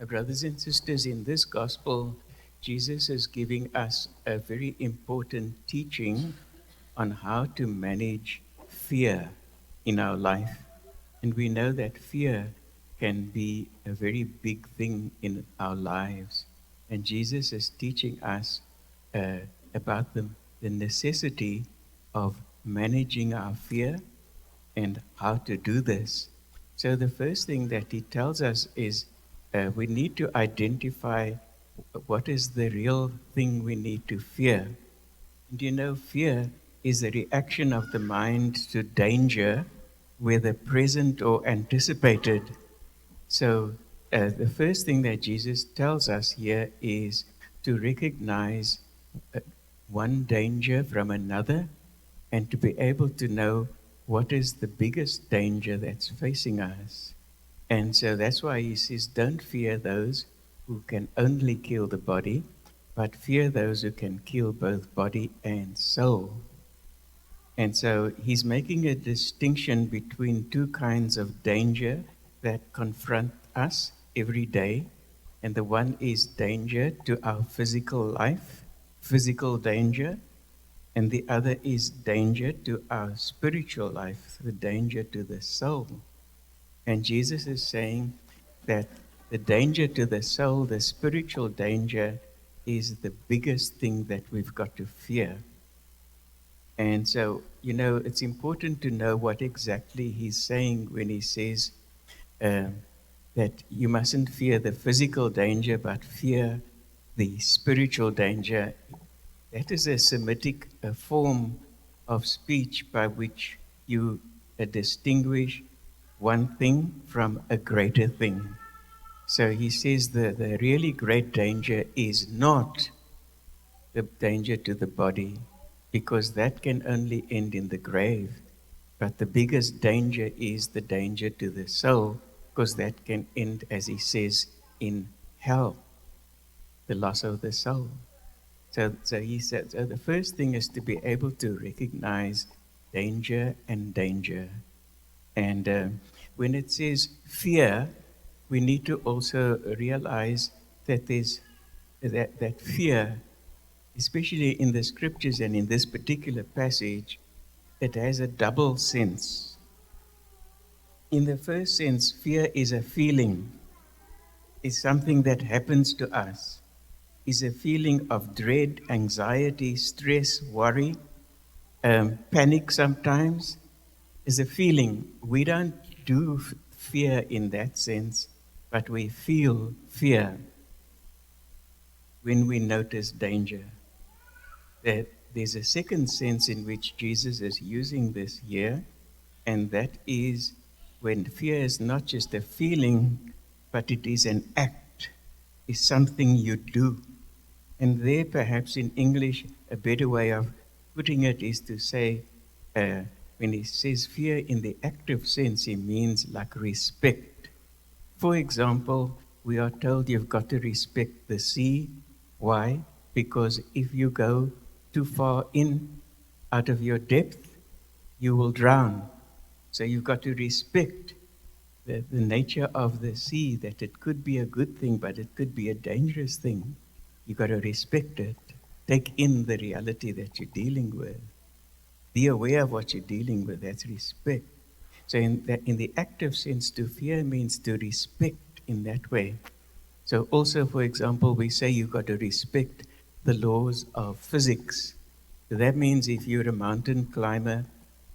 Brothers and sisters, in this gospel, Jesus is giving us a very important teaching on how to manage fear in our life. And we know that fear can be a very big thing in our lives. And Jesus is teaching us uh, about the necessity of managing our fear and how to do this. So, the first thing that he tells us is we need to identify what is the real thing we need to fear. And you know, fear is a reaction of the mind to danger, whether present or anticipated. So, the first thing that Jesus tells us here is to recognize uh, one danger from another and to be able to know what is the biggest danger that's facing us. And so that's why he says, don't fear those who can only kill the body, but fear those who can kill both body and soul. And so he's making a distinction between two kinds of danger that confront us every day. And the one is danger to our physical life, physical danger, and the other is danger to our spiritual life, the danger to the soul. And Jesus is saying that the danger to the soul, the spiritual danger, is the biggest thing that we've got to fear. And so, you know, it's important to know what exactly he's saying when he says um, that you mustn't fear the physical danger, but fear the spiritual danger. That is a Semitic form of speech by which you distinguish one thing from a greater thing. So he says the really great danger is not the danger to the body, because that can only end in the grave. But the biggest danger is the danger to the soul, because that can end, as he says, in hell, the loss of the soul. So he said, so the first thing is to be able to recognize danger and danger. And when it says fear, we need to also realize that there's that fear, especially in the scriptures and in this particular passage, it has a double sense. In the first sense, fear is a feeling, is something that happens to us, is a feeling of dread, anxiety, stress, worry, panic sometimes, is a feeling. We don't do fear in that sense, but we feel fear when we notice danger. That there's a second sense in which Jesus is using this here, and that is when fear is not just a feeling, but it is an act, is something you do. And there, perhaps in English, a better way of putting it is to say, when he says fear in the active sense, he means like respect. For example, we are told you've got to respect the sea. Why? Because if you go too far in, out of your depth, you will drown. So you've got to respect the nature of the sea, that it could be a good thing, but it could be a dangerous thing. You've got to respect it. Take in the reality that you're dealing with. Be aware of what you're dealing with. That's respect. So in the active sense, to fear means to respect in that way. So also, for example, we say you've got to respect the laws of physics. So that means if you're a mountain climber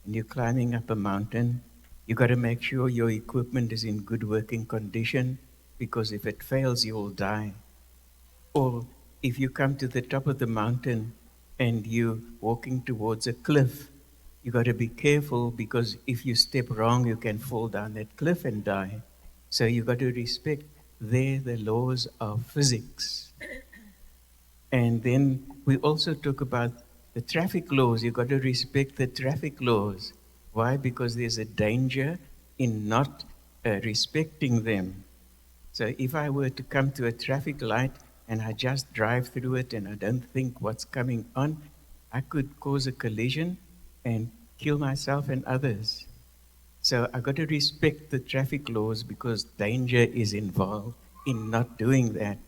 and you're climbing up a mountain, you've got to make sure your equipment is in good working condition, because if it fails, you will die. Or if you come to the top of the mountain and you're walking towards a cliff, you got to be careful, because if you step wrong, you can fall down that cliff and die. So you got to respect the laws of physics. And then we also talk about the traffic laws. You got to respect the traffic laws. Why? Because there's a danger in not respecting them. So if I were to come to a traffic light and I just drive through it and I don't think what's coming on, I could cause a collision and kill myself and others. So I've got to respect the traffic laws because danger is involved. in not doing that.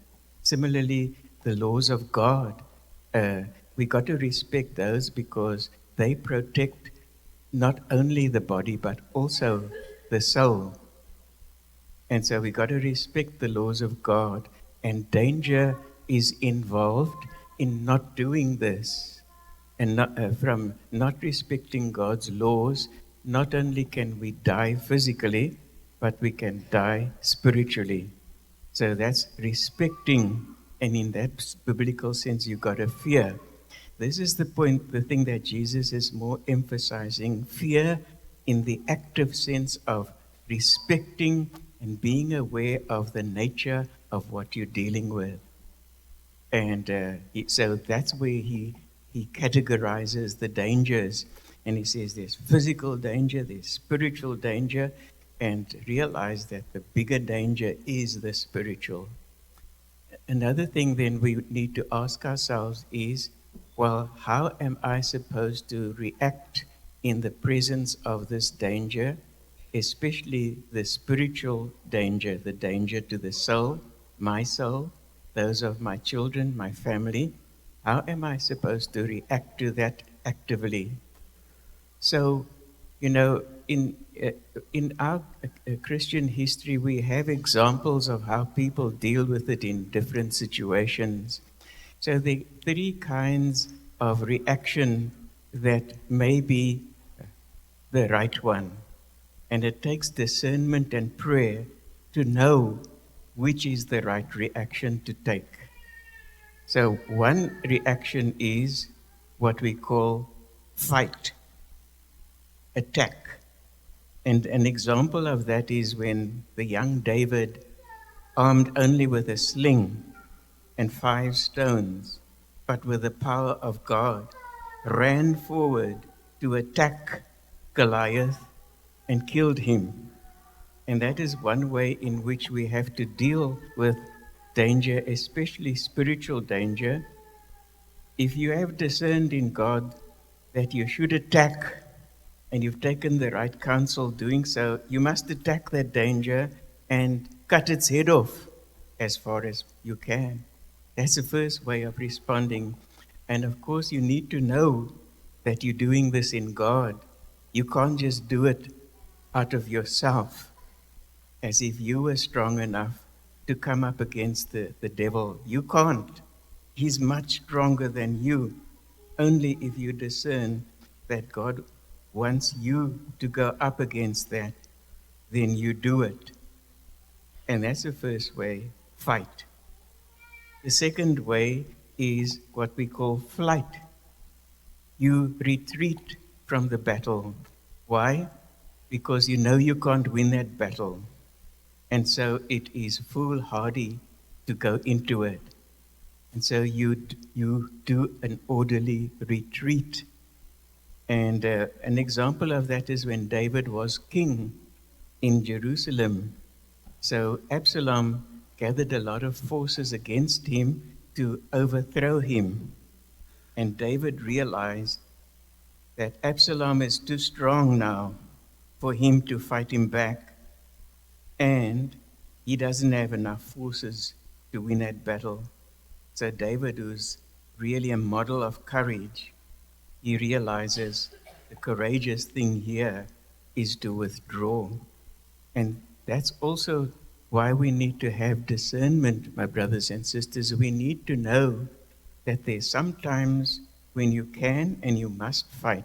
Similarly, the laws of God, uh, we got to respect those because they protect not only the body but also the soul. And so we got to respect the laws of God, and danger is involved in not doing this. And from not respecting God's laws, not only can we die physically, but we can die spiritually. So that's respecting, and in that biblical sense, you've got to fear. This is the point, the thing that Jesus is more emphasizing fear in the active sense of respecting and being aware of the nature of what you're dealing with. And so that's where he categorizes the dangers. And he says there's physical danger, there's spiritual danger, and realize that the bigger danger is the spiritual. Another thing then we need to ask ourselves is, well, how am I supposed to react in the presence of this danger, especially the spiritual danger, the danger to the soul, those of my children, my family? How am I supposed to react to that actively? So, you know, in our Christian history, we have examples of how people deal with it in different situations. So, the three kinds of reaction that may be the right one, and it takes discernment and prayer to know which is the right reaction to take. So, one reaction is what we call fight, attack. And an example of that is when the young David, armed only with a sling and 5 stones, but with the power of God, ran forward to attack Goliath and killed him. And that is one way in which we have to deal with danger, especially spiritual danger. If you have discerned in God that you should attack, and you've taken the right counsel doing so, you must attack that danger and cut its head off as far as you can. That's the first way of responding. And of course, you need to know that you're doing this in God. You can't just do it out of yourself as if you were strong enough to come up against the devil. You can't. He's much stronger than you. Only if you discern that God wants you to go up against that, then you do it. And that's the first way, fight. The second way is what we call flight. You retreat from the battle. Why? Because you know you can't win that battle. And so it is foolhardy to go into it. And so you do an orderly retreat. And an example of that is when David was king in Jerusalem. So Absalom gathered a lot of forces against him to overthrow him. And David realized that Absalom is too strong now for him to fight him back. And he doesn't have enough forces to win that battle. So David, who's really a model of courage, he realizes the courageous thing here is to withdraw. And that's also why we need to have discernment, my brothers and sisters. We need to know that there's sometimes when you can and you must fight.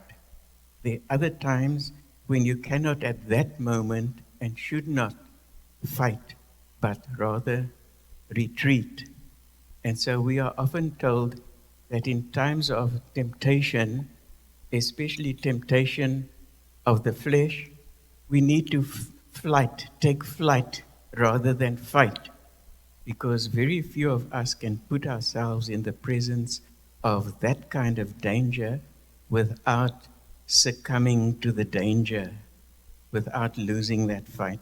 There are other times when you cannot at that moment and should not fight, but rather retreat. And so we are often told that in times of temptation, especially temptation of the flesh, we need to take flight rather than fight, because very few of us can put ourselves in the presence of that kind of danger without succumbing to the danger, without losing that fight.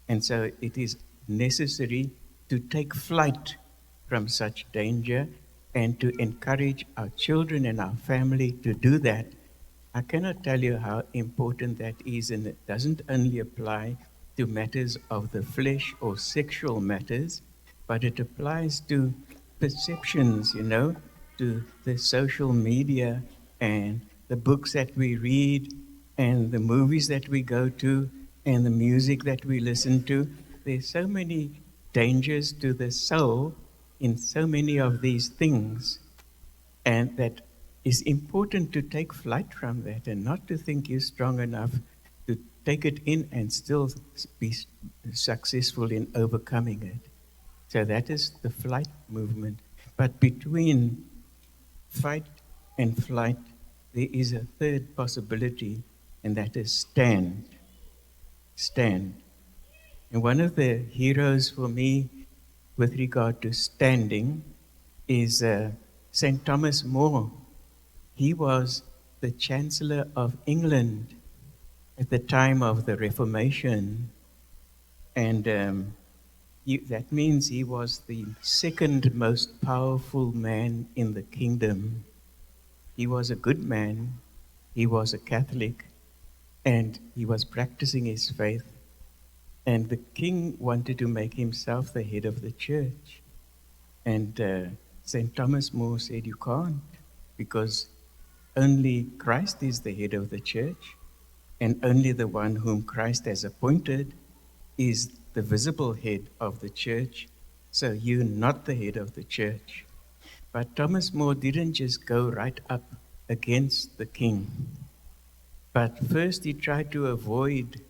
And so it is necessary to take flight from such danger and to encourage our children and our family to do that. I cannot tell you how important that is, and it doesn't only apply to matters of the flesh or sexual matters, but it applies to perceptions, to the social media and the books that we read and the movies that we go to and the music that we listen to. There's so many dangers to the soul in so many of these things, and that is important to take flight from that and not to think you're strong enough to take it in and still be successful in overcoming it. So that is the flight movement. But between fight and flight, there is a third possibility, and that is stand. Stand. And one of the heroes for me with regard to standing is St. Thomas More. He was the Chancellor of England at the time of the Reformation, and that means he was the second most powerful man in the kingdom. He was a good man, he was a Catholic, and he was practicing his faith. And the king wanted to make himself the head of the church. And St. Thomas More said, "You can't, because only Christ is the head of the church, and only the one whom Christ has appointed is the visible head of the church. So you're not the head of the church." But Thomas More didn't just go right up against the king. But first he tried to avoid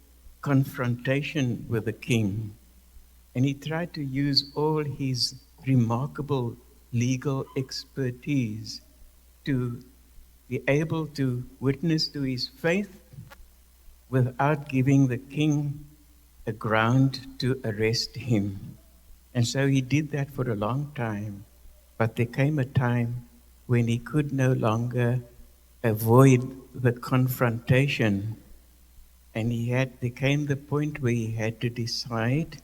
confrontation with the king. And he tried to use all his remarkable legal expertise to be able to witness to his faith without giving the king a ground to arrest him. And so he did that for a long time. But there came a time when he could no longer avoid the confrontation. And there came the point where he had to decide,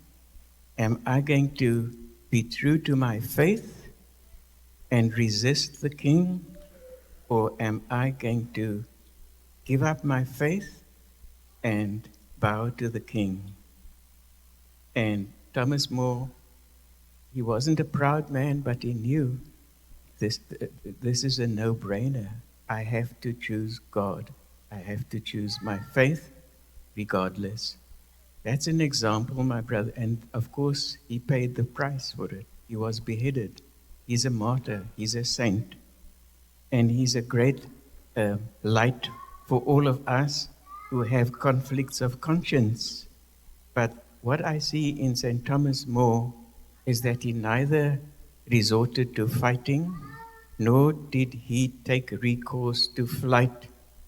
am I going to be true to my faith and resist the king, or am I going to give up my faith and bow to the king? And Thomas More, he wasn't a proud man, but he knew this is a no-brainer. I have to choose God. I have to choose my faith regardless. That's an example, my brother. And of course, he paid the price for it. He was beheaded. He's a martyr. He's a saint. And he's a great light for all of us who have conflicts of conscience. But what I see in St. Thomas More is that he neither resorted to fighting, nor did he take recourse to flight,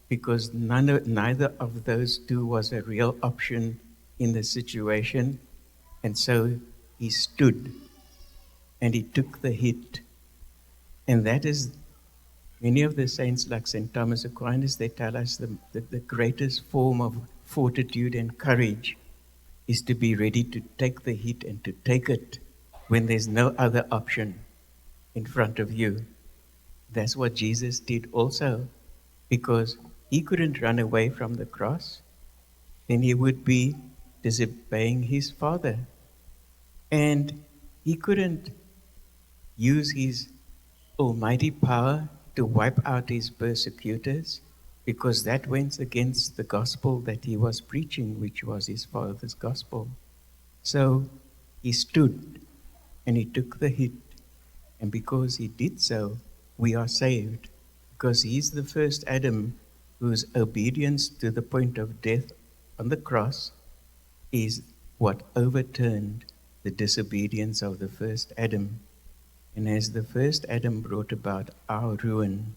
because neither of those two was a real option in the situation. And so he stood and he took the hit. And that is, many of the saints like St. Thomas Aquinas, they tell us the greatest form of fortitude and courage is to be ready to take the hit and to take it when there's no other option in front of you. That's what Jesus did also, because he couldn't run away from the cross, then he would be disobeying his Father. And he couldn't use his almighty power to wipe out his persecutors, because that went against the gospel that he was preaching, which was his Father's gospel. So he stood and he took the hit. And because he did so, we are saved, because he's the first Adam whose obedience to the point of death on the cross is what overturned the disobedience of the first Adam. And as the first Adam brought about our ruin,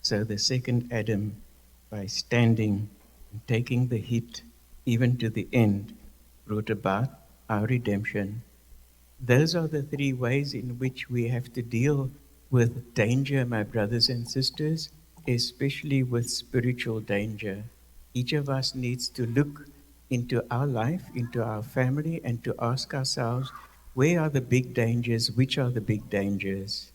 so the second Adam, by standing and taking the hit even to the end, brought about our redemption. Those are the three ways in which we have to deal with danger, my brothers and sisters, especially with spiritual danger. Each of us needs to look into our life, into our family, and to ask ourselves, where are the big dangers? Which are the big dangers?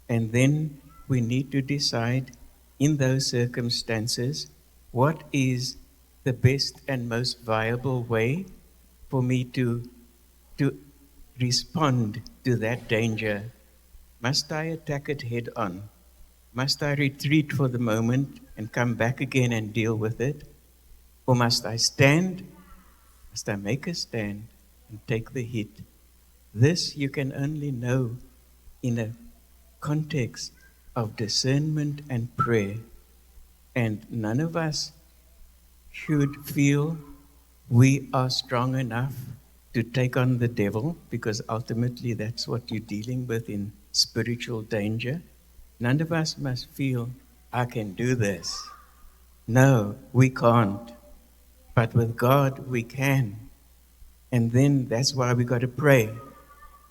And then we need to decide in those circumstances, what is the best and most viable way for me to respond to that danger? Must I attack it head on? Must I retreat for the moment and come back again and deal with it? Or must I stand? Must I make a stand and take the hit? This you can only know in a context of discernment and prayer. And none of us should feel we are strong enough to take on the devil, because ultimately that's what you're dealing with in spiritual danger. None of us must feel, I can do this. No, we can't. But with God, we can. And then that's why we got to pray.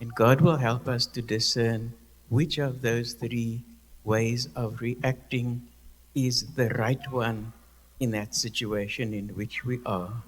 And God will help us to discern which of those three ways of reacting is the right one in that situation in which we are.